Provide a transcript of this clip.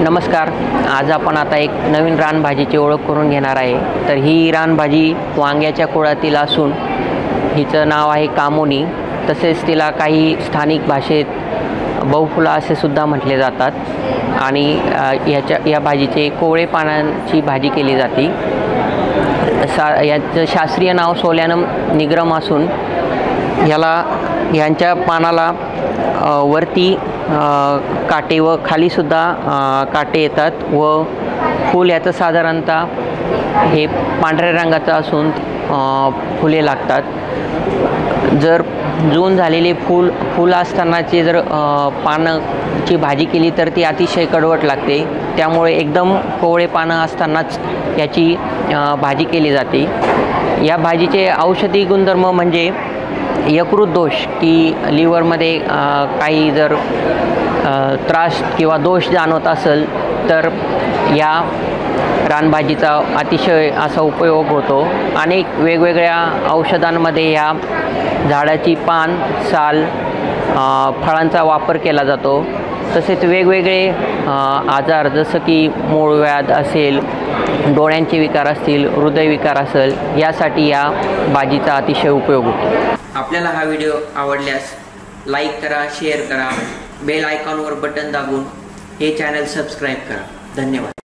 नमस्कार. आज आपण आता एक नवीन रानभाजीची ओळख करून घेणार आहे. तर ही रानभाजी वांग्याच्या कुळातील असून हिचं नाव आहे कामोनी. तसेच तिला काही स्थानिक भाषेत बहुफुला असे सुद्धा म्हटले जातात आणि या भाजीचे कोवळे पानांची भाजी केली जाते. याचं शास्त्रीय नाव सोल्यानम निग्रम असून यांच्या पानाला वरती काटे व खालीसुद्धा काटे येतात व फूल याचं साधारणतः हे पांढऱ्या रंगाचं असून फुले लागतात. जर जून झालेली फूल असतानाची जर पानाची भाजी केली तर ती अतिशय कडवट लागते. त्यामुळे एकदम कोवळे पानं असतानाच याची भाजी केली जाते. या भाजीचे औषधी गुणधर्म म्हणजे यकृत दोष की लिव्हरमध्ये काही जर त्रास किंवा दोष जाणवत असेल तर या रानभाजीचा अतिशय असा उपयोग होतो. अनेक वेगवेगळ्या औषधांमध्ये या झाडाची पान, साल, फळांचा वापर केला जातो. तसेच वेगवेगळे आजार जसं की मूळव्याध असेल, डोळ्यांचे विकार असतील, हृदयविकार असेल, यासाठी या भाजीचा अतिशय उपयोग होतो. आपल्याला हा व्हिडिओ आवडल्यास लाईक करा, शेअर करा, बेल आयकॉनवर बटन दाबून हे चॅनल सबस्क्राईब करा. धन्यवाद.